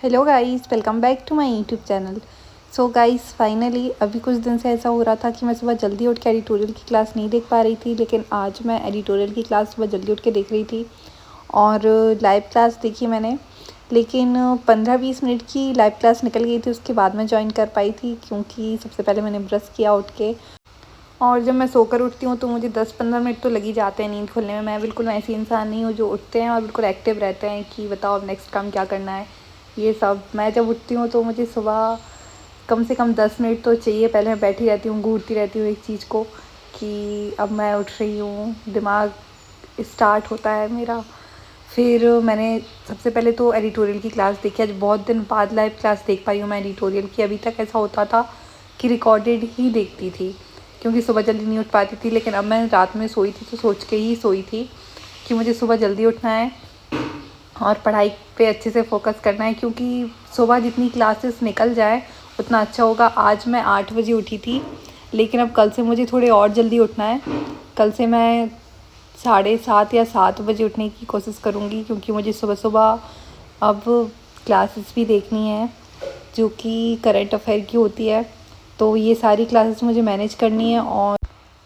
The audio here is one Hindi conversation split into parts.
Hello guys, welcome back to my YouTube channel. So guys, finally अभी कुछ दिन से ऐसा हो रहा था कि मैं सुबह जल्दी उठ के एडिटोरियल की क्लास नहीं देख पा रही थी, लेकिन आज मैं एडिटोरियल की क्लास सुबह जल्दी उठ के देख रही थी और लाइव क्लास देखी मैंने। लेकिन 15-20 मिनट की लाइव क्लास निकल गई थी, उसके बाद मैं ज्वाइन कर पाई थी क्योंकि सबसे पहले मैंने ब्रश किया उठ के। और जब मैं सोकर उठती हूँ तो मुझे 10-15 मिनट तो लग ही जाते हैं नींद खुलने में। मैं बिल्कुल ऐसी इंसान नहीं हूँ जो उठते हैं और बिल्कुल एक्टिव रहते हैं कि बताओ अब नेक्स्ट काम क्या करना है। ये सब मैं जब उठती हूँ तो मुझे सुबह कम से कम 10 मिनट तो चाहिए। पहले मैं बैठी रहती हूँ, घूरती रहती हूँ एक चीज़ को कि अब मैं उठ रही हूँ, दिमाग स्टार्ट होता है मेरा। फिर मैंने सबसे पहले तो एडिटोरियल की क्लास देखी। आज बहुत दिन बाद लाइव क्लास देख पाई हूँ मैं एडिटोरियल की। अभी तक ऐसा होता था कि रिकॉर्डेड ही देखती थी क्योंकि सुबह जल्दी नहीं उठ पाती थी। लेकिन अब मैं रात में सोई थी तो सोच के ही सोई थी कि मुझे सुबह जल्दी उठना है और पढ़ाई पे अच्छे से फोकस करना है, क्योंकि सुबह जितनी क्लासेस निकल जाए उतना अच्छा होगा। आज मैं 8 बजे उठी थी, लेकिन अब कल से मुझे थोड़े और जल्दी उठना है। कल से मैं 7:30 या 7 बजे उठने की कोशिश करूँगी, क्योंकि मुझे सुबह सुबह अब क्लासेस भी देखनी है जो कि करंट अफेयर की होती है। तो ये सारी क्लासेस मुझे मैनेज करनी है और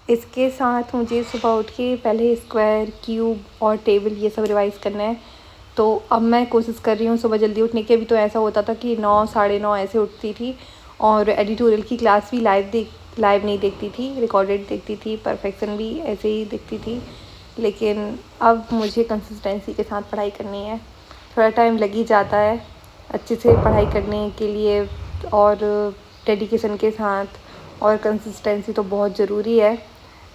इसके साथ मुझे सुबह उठ के पहले स्क्वायर, क्यूब और टेबल ये सब रिवाइज़ करना है। तो अब मैं कोशिश कर रही हूँ सुबह जल्दी उठने की। अभी तो ऐसा होता था कि 9 साढ़े 9 ऐसे उठती थी और एडिटोरियल की क्लास भी लाइव नहीं देखती थी, रिकॉर्डेड देखती थी। परफेक्शन भी ऐसे ही देखती थी। लेकिन अब मुझे कंसिस्टेंसी के साथ पढ़ाई करनी है। थोड़ा टाइम लग ही जाता है अच्छे से पढ़ाई करने के लिए, और डेडिकेशन के साथ। और कंसिस्टेंसी तो बहुत ज़रूरी है,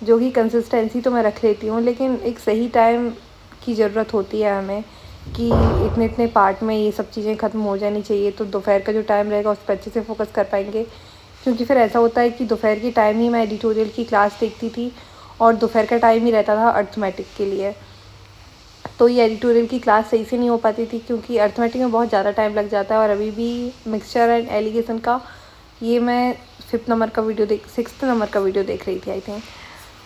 जो कि कंसिस्टेंसी तो मैं रख लेती हूँ, लेकिन एक सही टाइम की ज़रूरत होती है हमें कि इतने इतने पार्ट में ये सब चीज़ें ख़त्म हो जानी चाहिए। तो दोपहर का जो टाइम रहेगा उस पर अच्छे से फोकस कर पाएंगे। क्योंकि फिर ऐसा होता है कि दोपहर के टाइम ही मैं एडिटोरियल की क्लास देखती थी और दोपहर का टाइम ही रहता था अर्थमेटिक के लिए। तो ये एडिटोरियल की क्लास सही से नहीं हो पाती थी क्योंकि अर्थमेटिक में बहुत ज़्यादा टाइम लग जाता है। और अभी भी मिक्सचर एंड एलिगेशन का ये मैं 6th नंबर का वीडियो देख रही थी। आई थिंक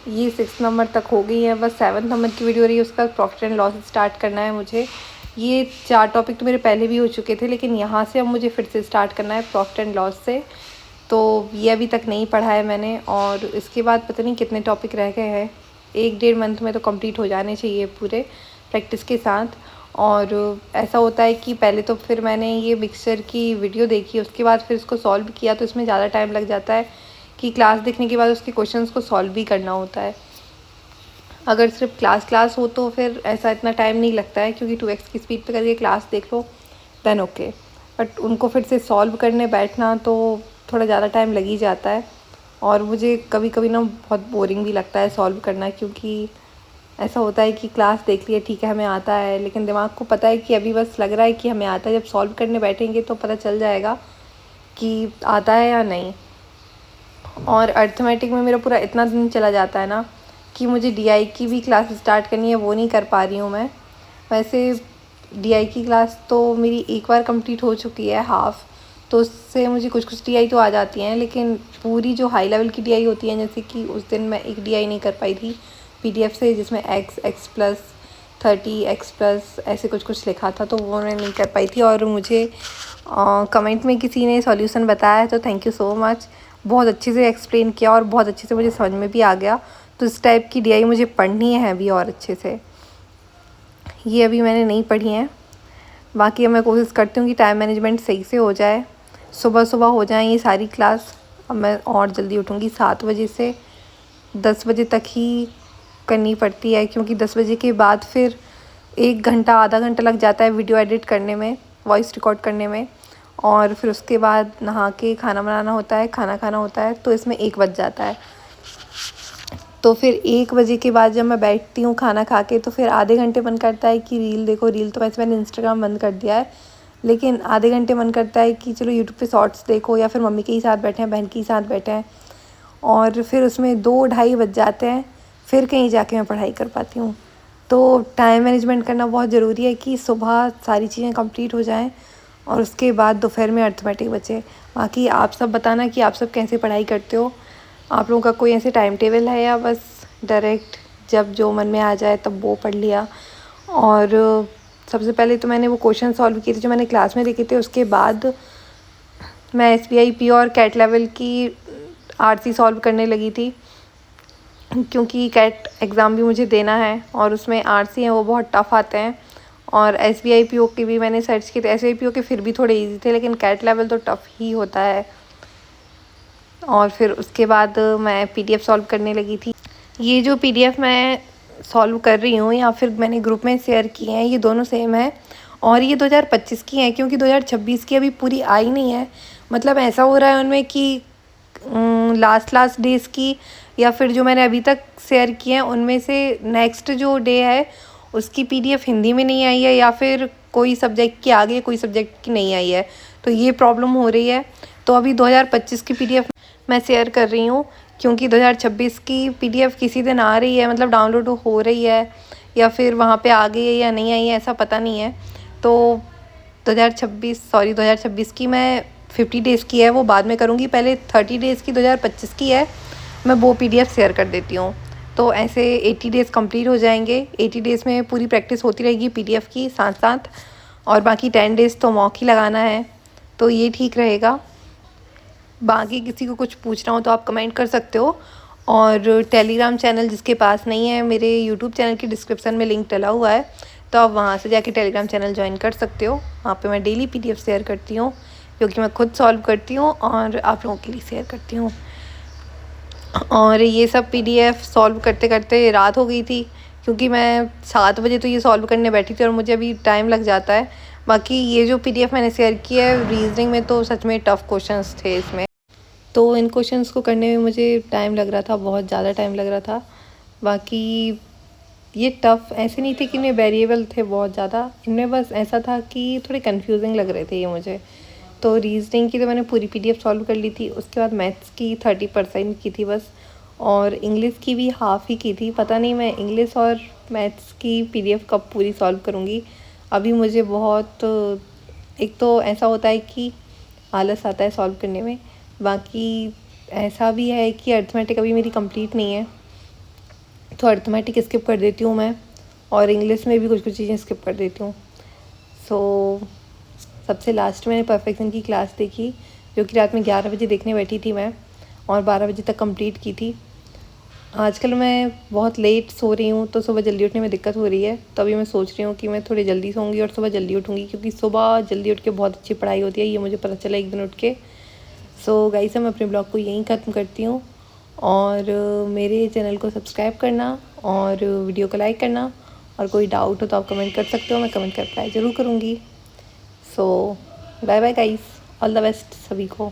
ये 6th नंबर तक हो गई है, बस 7th नंबर की वीडियो रही है। उसका प्रॉफिट एंड लॉस स्टार्ट करना है मुझे। ये 4 टॉपिक तो मेरे पहले भी हो चुके थे, लेकिन यहाँ से अब मुझे फिर से स्टार्ट करना है प्रॉफिट एंड लॉस से। तो ये अभी तक नहीं पढ़ा है मैंने, और इसके बाद पता नहीं कितने टॉपिक रह गए हैं। 1-1.5 मंथ में तो कंप्लीट हो जाने चाहिए पूरे प्रैक्टिस के साथ। और ऐसा होता है कि पहले तो फिर मैंने ये मिक्सचर की वीडियो देखी, उसके बाद फिर इसको सॉल्व किया, तो इसमें ज़्यादा टाइम लग जाता है कि क्लास देखने के बाद उसके क्वेश्चंस को सॉल्व भी करना होता है। अगर सिर्फ क्लास हो तो फिर ऐसा इतना टाइम नहीं लगता है, क्योंकि 2x की स्पीड पे करके क्लास देख लो देन ओके। बट उनको फिर से सॉल्व करने बैठना तो थोड़ा ज़्यादा टाइम लग ही जाता है। और मुझे कभी कभी ना बहुत बोरिंग भी लगता है सॉल्व करना, क्योंकि ऐसा होता है कि क्लास देख लिया, ठीक है हमें आता है, लेकिन दिमाग को पता है कि अभी बस लग रहा है कि हमें आता है। जब सॉल्व करने बैठेंगे तो पता चल जाएगा कि आता है या नहीं। और अर्थमेटिक में मेरा पूरा इतना दिन चला जाता है ना कि मुझे डीआई की भी क्लास स्टार्ट करनी है, वो नहीं कर पा रही हूँ मैं। वैसे डीआई की क्लास तो मेरी एक बार कंप्लीट हो चुकी है हाफ़, तो उससे मुझे कुछ डीआई तो आ जाती हैं, लेकिन पूरी जो हाई लेवल की डीआई होती हैं, जैसे कि उस दिन मैं एक डीआई नहीं कर पाई थी पीडीएफ से, जिसमें x+30 x+ ऐसे कुछ लिखा था, तो वो मैं नहीं कर पाई थी। और मुझे कमेंट में किसी ने सॉल्यूशन बताया है, तो थैंक यू सो मच। बहुत अच्छे से एक्सप्लेन किया और बहुत अच्छे से मुझे समझ में भी आ गया। तो इस टाइप की डीआई मुझे पढ़नी है अभी और अच्छे से। ये अभी मैंने नहीं पढ़ी हैं। बाकी अब मैं कोशिश करती हूँ कि टाइम मैनेजमेंट सही से हो जाए, सुबह सुबह हो जाए ये सारी क्लास। अब मैं और जल्दी उठूँगी, 7 बजे से 10 बजे तक ही करनी पड़ती है, क्योंकि 10 बजे के बाद फिर 1 घंटा आधा घंटा लग जाता है वीडियो एडिट करने में, वॉइस रिकॉर्ड करने में। और फिर उसके बाद नहा के खाना बनाना होता है, खाना खाना होता है, तो इसमें 1 बज जाता है। तो फिर 1 बजे के बाद जब मैं बैठती हूँ खाना खा के, तो फिर आधे घंटे मन करता है कि रील देखो। रील तो वैसे मैंने इंस्टाग्राम बंद कर दिया है, लेकिन आधे घंटे मन करता है कि चलो यूट्यूब पे शॉर्ट्स देखो, या फिर मम्मी के ही साथ बैठे हैं, बहन के ही साथ बैठे हैं। और फिर उसमें 2-2:30 बज जाते हैं, फिर कहीं जाके मैं पढ़ाई कर पाती हूँ। तो टाइम मैनेजमेंट करना बहुत ज़रूरी है कि सुबह सारी चीज़ें कंप्लीट हो जाएं और उसके बाद दोपहर में अर्थमेटिक बचे। बाकी आप सब बताना कि आप सब कैसे पढ़ाई करते हो। आप लोगों का कोई ऐसे टाइम टेबल है, या बस डायरेक्ट जब जो मन में आ जाए तब वो पढ़ लिया। और सबसे पहले तो मैंने वो क्वेश्चन सॉल्व किए थे जो मैंने क्लास में देखे थे। उसके बाद मैं SBIP और कैट लेवल की RC सॉल्व करने लगी थी, क्योंकि कैट एग्ज़ाम भी मुझे देना है और उसमें RC हैं वो बहुत टफ़ आते हैं। और SBIPO के भी मैंने सर्च किए थे। SBIPO के फिर भी थोड़े इजी थे, लेकिन कैट लेवल तो टफ़ ही होता है। और फिर उसके बाद मैं PDF सॉल्व करने लगी थी। ये जो PDF मैं सॉल्व कर रही हूँ या फिर मैंने ग्रुप में शेयर किए हैं, ये दोनों सेम है और ये 2025 की हैं, क्योंकि 2026 की अभी पूरी आई नहीं है। मतलब ऐसा हो रहा है उनमें कि लास्ट डेज़ की या फिर जो मैंने अभी तक शेयर किए हैं उनमें से नेक्स्ट जो डे है उसकी PDF हिंदी में नहीं आई है, या फिर कोई सब्जेक्ट की आ गई है, कोई सब्जेक्ट की नहीं आई है। तो ये प्रॉब्लम हो रही है। तो अभी 2025 की PDF मैं शेयर कर रही हूँ, क्योंकि 2026 की PDF किसी दिन आ रही है, मतलब डाउनलोड हो रही है या फिर वहाँ पे आ गई है या नहीं आई है, ऐसा पता नहीं है। तो 2026 की मैं 50 डेज़ की है वो बाद में करूँगी। पहले 30 डेज़ की 2025 की है, मैं वो PDF शेयर कर देती हूँ। तो ऐसे 80 डेज़ कंप्लीट हो जाएंगे। 80 डेज़ में पूरी प्रैक्टिस होती रहेगी PDF की साथ साथ, और बाकी 10 डेज़ तो मॉक ही लगाना है। तो ये ठीक रहेगा। बाकी किसी को कुछ पूछना हो तो आप कमेंट कर सकते हो। और टेलीग्राम चैनल जिसके पास नहीं है, मेरे यूट्यूब चैनल की डिस्क्रिप्शन में लिंक डला हुआ है, तो आप वहाँ से जाके टेलीग्राम चैनल ज्वाइन कर सकते हो। वहाँ पे मैं डेली PDF शेयर करती हूँ, क्योंकि मैं खुद सॉल्व करती हूँ और आप लोगों के लिए शेयर करती हूँ। और ये सब PDF सॉल्व करते करते रात हो गई थी, क्योंकि मैं 7 बजे तो ये सॉल्व करने बैठी थी और मुझे अभी टाइम लग जाता है। बाकी ये जो PDF मैंने शेयर किया है रीजनिंग में, तो सच में टफ़ क्वेश्चंस थे इसमें। तो इन क्वेश्चंस को करने में मुझे टाइम लग रहा था, बहुत ज़्यादा टाइम लग रहा था। बाकी ये टफ़ ऐसे नहीं थे कि इनमें वेरिएबल थे बहुत ज़्यादा, इनमें बस ऐसा था कि थोड़े कंफ्यूजिंग लग रहे थे ये मुझे। तो रीजनिंग की तो मैंने पूरी PDF सॉल्व कर ली थी। उसके बाद मैथ्स की 30% की थी बस, और इंग्लिश की भी हाफ़ ही की थी। पता नहीं मैं इंग्लिश और मैथ्स की PDF कब पूरी सॉल्व करूँगी। अभी मुझे बहुत, एक तो ऐसा होता है कि आलस आता है सॉल्व करने में, बाकी ऐसा भी है कि अर्थमेटिक अभी मेरी कंप्लीट नहीं है, तो अर्थमेटिक स्किप कर देती हूँ मैं, और इंग्लिश में भी कुछ कुछ चीज़ें स्किप कर देती हूँ। सो सबसे लास्ट मैंने परफेक्शन की क्लास देखी, जो कि रात में 11 बजे देखने बैठी थी मैं, और 12 बजे तक कंप्लीट की थी। आजकल मैं बहुत लेट सो रही हूँ, तो सुबह जल्दी उठने में दिक्कत हो रही है। तो अभी मैं सोच रही हूँ कि मैं थोड़ी जल्दी सोऊंगी और सुबह जल्दी उठूँगी, क्योंकि सुबह जल्दी उठ के बहुत अच्छी पढ़ाई होती है, ये मुझे पता चला एक दिन उठ के। सो गाइस, मैं अपने ब्लॉग को यहीं ख़त्म करती हूँ, और मेरे चैनल को सब्सक्राइब करना और वीडियो को लाइक करना, और कोई डाउट हो तो आप कमेंट कर सकते हो, मैं कमेंट कर रिप्लाई ज़रूर करूँगी। So bye bye guys, all the best सभी को।